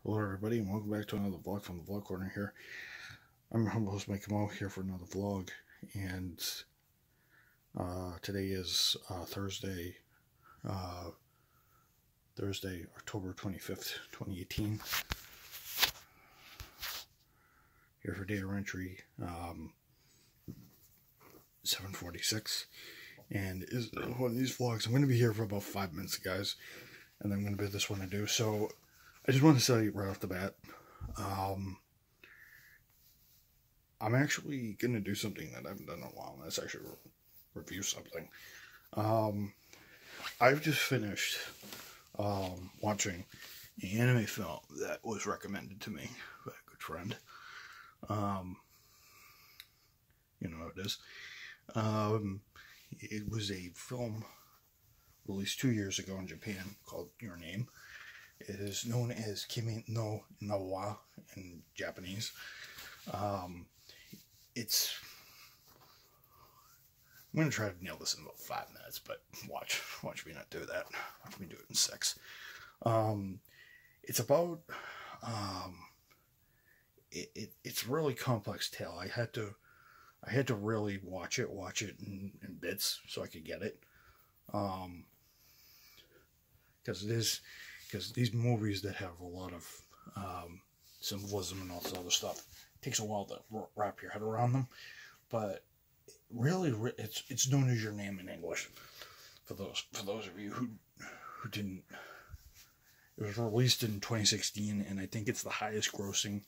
Hello everybody and welcome back to another vlog from the Vlog Corner here. I'm your humble host Mike Mo here for another vlog, and today is Thursday, October 25th, 2018. Here for data entry 7:46, and is one of these vlogs. I'm going to be here for about 5 minutes, guys, and then I'm going to be this one to do. So I just want to tell you right off the bat, I'm actually going to do something that I haven't done in a while, and that's actually review something. I've just finished watching an anime film that was recommended to me by a good friend. You know what it is. It was a film released 2 years ago in Japan called Your Name. It is known as Kimi no Na wa in Japanese. I'm going to try to nail this in about 5 minutes, but watch me not do that. Watch me do it in 6. It's about, it's a really complex tale. I had to really watch it in bits so I could get it. Because these movies that have a lot of symbolism and all this other stuff, it takes a while to wrap your head around them. But really, it's known as Your Name in English. For those of you who didn't, it was released in 2016, and I think it's the highest grossing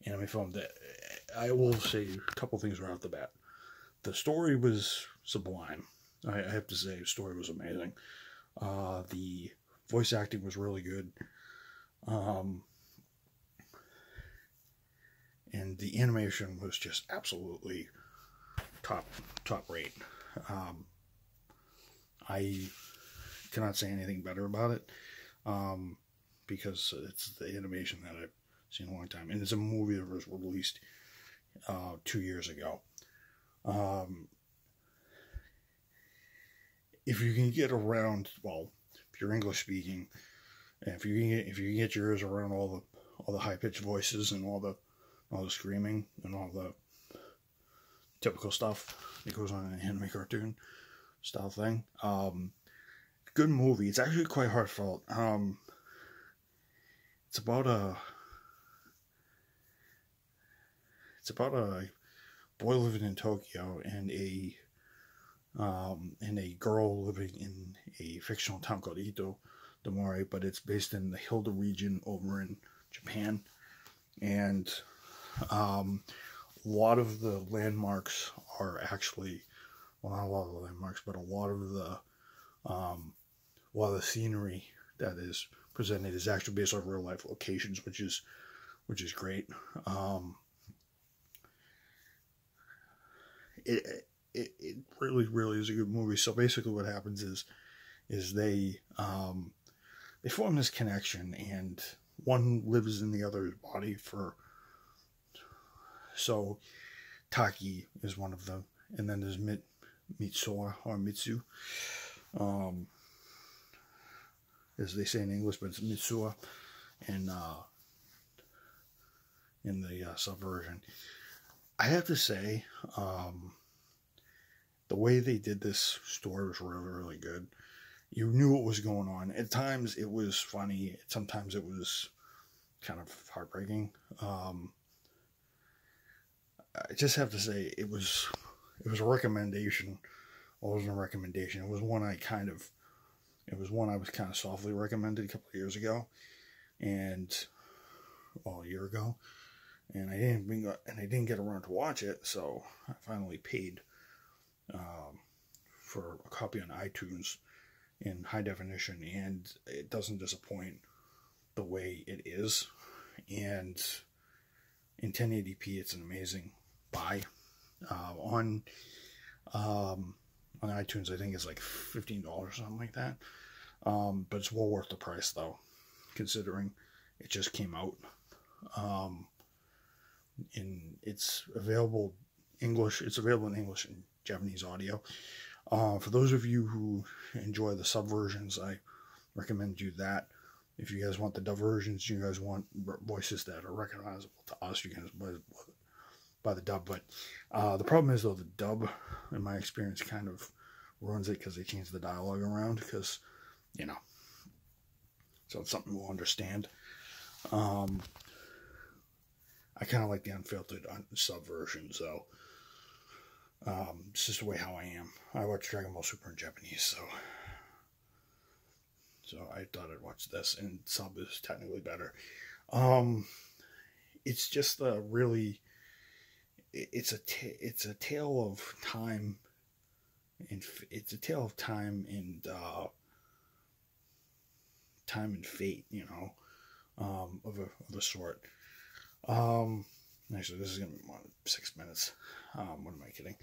anime film. That I will say a couple things right off the bat. The story was sublime. I have to say, the story was amazing. The voice acting was really good. And the animation was just absolutely top rate. I cannot say anything better about it, because it's the animation that I've seen a long time, and it's a movie that was released 2 years ago. If you can get around, well, if you're English speaking, and if you can get your ears around all the high pitched voices and all the screaming and all the typical stuff that goes on in an anime cartoon style thing, good movie. It's actually quite heartfelt. It's about a boy living in Tokyo and a girl living in a fictional town called Ito Domori, but it's based in the Hilda region over in Japan. And a lot of the landmarks are actually, well, not a lot of the landmarks, but a lot of the scenery that is presented is actually based on real life locations, which is great. It really is a good movie. So basically what happens is they form this connection, and one lives in the other's body so Taki is one of them, and then there's Mitsuha or Mitsu, as they say in English, but it's Mitsuha in the subversion. I have to say, the way they did this story was really good. You knew what was going on. At times it was funny. Sometimes it was kind of heartbreaking. I just have to say it was a recommendation. Well, it wasn't a recommendation. It was one I was kind of softly recommended a couple of years ago, a year ago, and I didn't get around to watch it. So I finally paid for a copy on iTunes in high definition, and it doesn't disappoint the way it is. And in 1080p, it's an amazing buy. On iTunes, I think it's like $15 or something like that. But it's well worth the price, though, considering it just came out. And it's available English. It's available in English and Japanese audio. For those of you who enjoy the subversions, I recommend you that. if you guys want the dub versions, you guys want voices that are recognizable to us, you can buy the dub. But the problem is, though, the dub, in my experience, kind of ruins it because they change the dialogue around, because, you know, so it's something we'll understand. I kind of like the unfiltered sub version, so it's just the way how I am. I watch Dragon Ball Super in Japanese, so I thought I'd watch this, and sub is technically better. It's just a really, it's a tale of time, and it's a tale of time and fate, you know, of a sort. Actually, this is gonna be more than 6 minutes. What am I kidding?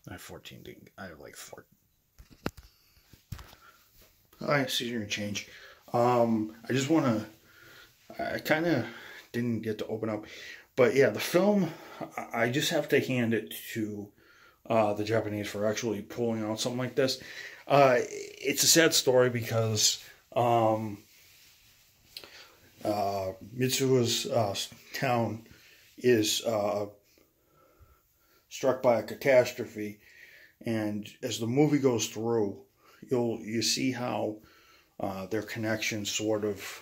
I have 14. I have like 4. Alright, season change. I just want to. I kind of didn't get to open up, but yeah, the film. I just have to hand it to the Japanese for actually pulling out something like this. It's a sad story because Mitsuo's town is struck by a catastrophe, and as the movie goes through, you see how their connection sort of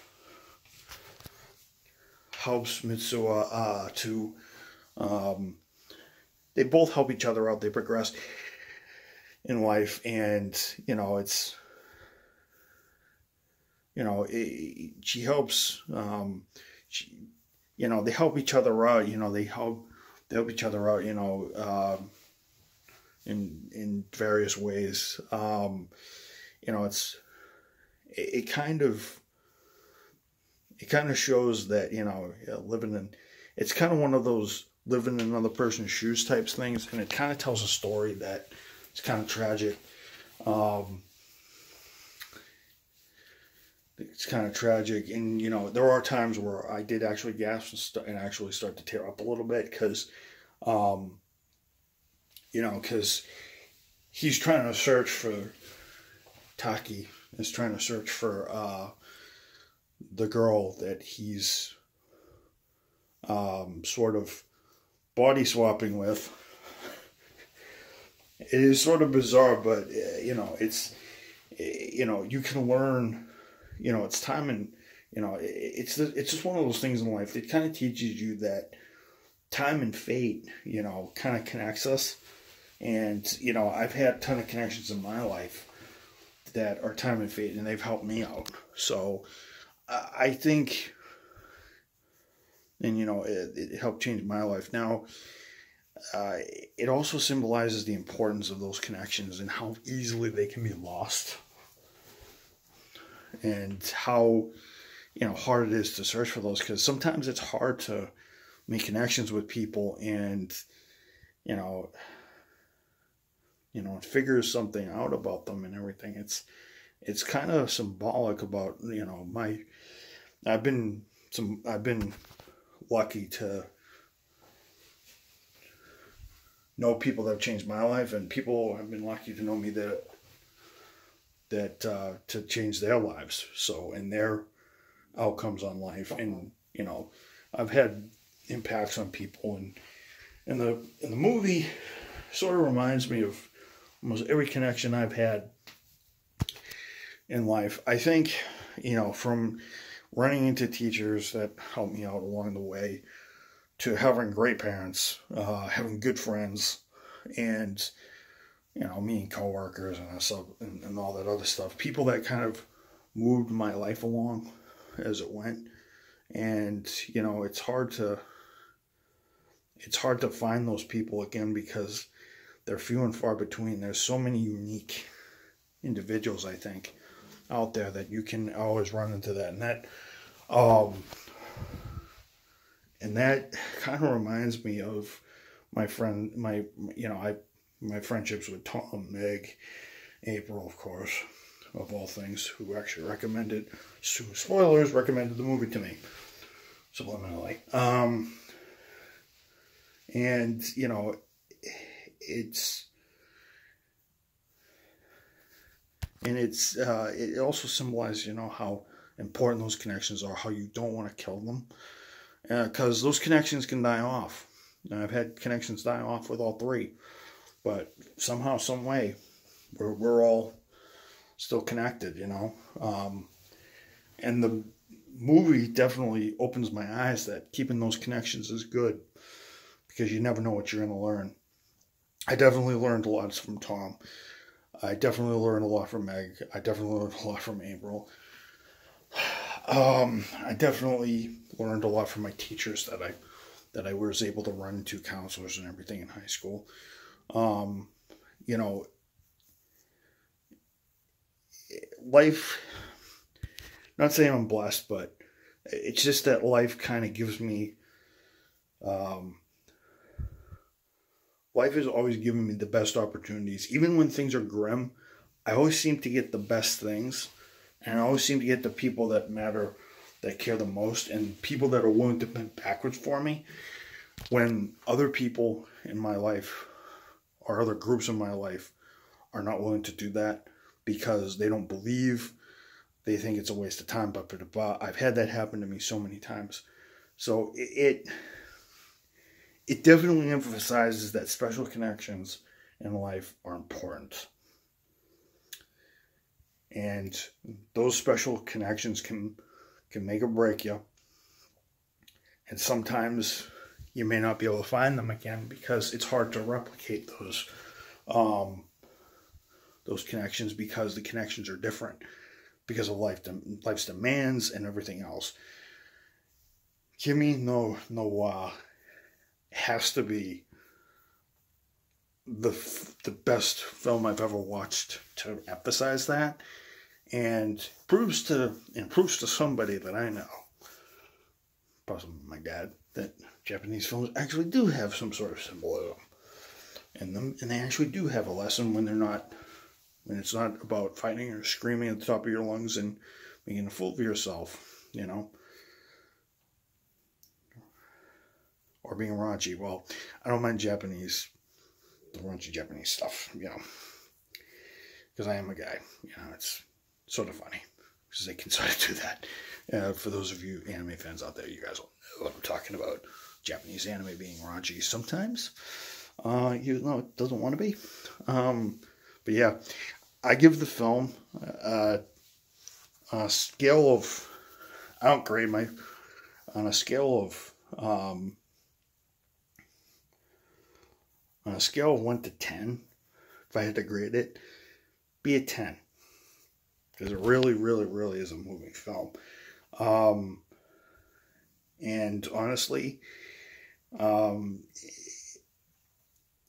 helps Mitsuo to they both help each other out. They progress in life, and you know, it's, you know, she helps. You know, they help each other out. You know, they help each other out. You know, in various ways. You know, it kind of shows that, you know, living in, it's kind of one of those living in another person's shoes types things, and it kind of tells a story that it's kind of tragic. It's kind of tragic, and you know, there are times where I did actually gasp and actually start to tear up a little bit, because you know, because he's trying to search for, Taki is trying to search for the girl that he's sort of body swapping with. It is sort of bizarre, but you know, it's, you know, you can learn, you know, it's time, and you know, it's just one of those things in life. It kind of teaches you that time and fate, you know, kind of connects us. And you know, I've had a ton of connections in my life that are time and fate, and they've helped me out. So I think, and you know, it helped change my life. Now, it also symbolizes the importance of those connections and how easily they can be lost, and how, you know, hard it is to search for those, because sometimes it's hard to make connections with people, and you know, figure something out about them and everything. It's kind of symbolic about, you know, I've been lucky to know people that have changed my life, and people have been lucky to know me that to change their lives, so, and their outcomes on life. And you know, I've had impacts on people, and the movie sort of reminds me of almost every connection I've had in life. I think, you know, from running into teachers that helped me out along the way, to having great parents, having good friends, and you know, meeting coworkers and all that other stuff. People that kind of moved my life along as it went. And you know, it's hard to find those people again, because they're few and far between. There's so many unique individuals, I think, out there, that you can always run into that. And that kind of reminds me of my friendships with Tom, Meg, April, of course, of all things, who actually recommended the movie to me subliminally. And you know, it also symbolizes, you know, how important those connections are, how you don't want to kill them. Because those connections can die off. Now, I've had connections die off with all three. But somehow, some way, we're all still connected, you know. And the movie definitely opens my eyes that keeping those connections is good. Because you never know what you're going to learn. I definitely learned a lot from Tom. I definitely learned a lot from Meg. I definitely learned a lot from April. I definitely learned a lot from my teachers that I was able to run into, counselors and everything in high school. You know, life, not saying I'm blessed, but it's just that life kind of gives me, life has always given me the best opportunities. Even when things are grim, I always seem to get the best things. And I always seem to get the people that matter, that care the most, and people that are willing to bend backwards for me. When other people in my life, or other groups in my life, are not willing to do that because they don't believe, they think it's a waste of time, but I've had that happen to me so many times. So it definitely emphasizes that special connections in life are important. And those special connections can make or break you. And sometimes you may not be able to find them again because it's hard to replicate those connections, because the connections are different because of life's demands and everything else. Kimi no Wa has to be the best film I've ever watched to emphasize that, and proves to somebody that I know, possibly my dad, that Japanese films actually do have some sort of symbolism in them, and they actually do have a lesson when it's not about fighting or screaming at the top of your lungs and making a fool of yourself, you know, or being raunchy. Well, I don't mind the raunchy Japanese stuff, you know, because I am a guy, you know, it's sort of funny, because they can sort of do that. For those of you anime fans out there, you guys will know what I'm talking about. Japanese anime being raunchy sometimes, even though it doesn't want to be. But yeah, I give the film a scale of, I don't grade on a scale of, on a scale of 1 to 10, if I had to grade it, be a 10. Because it really, really, really is a moving film. And honestly,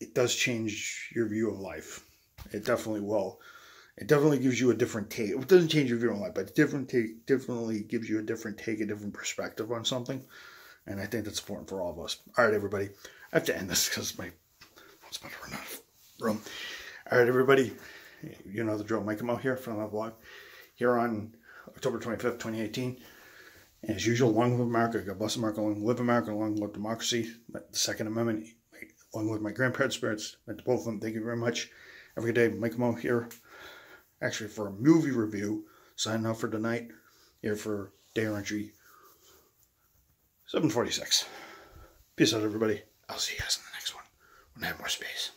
it does change your view of life. It definitely will. It definitely gives you a different take. It doesn't change your view on life, but it definitely gives you a different take, a different perspective on something. And I think that's important for all of us. All right, everybody. I have to end this because my phone's about to run out of room. All right, everybody. You know the drill. Mike out here from my vlog here on October 25th, 2018. And as usual, long live America. God bless America. Long live America. Long live democracy. The Second Amendment. Long live my grandparents' spirits. And to both of them, thank you very much. Every day, Mike out here. Actually, for a movie review. Signing off for tonight. Here for day entry 746. Peace out, everybody. I'll see you guys in the next one when I have more space.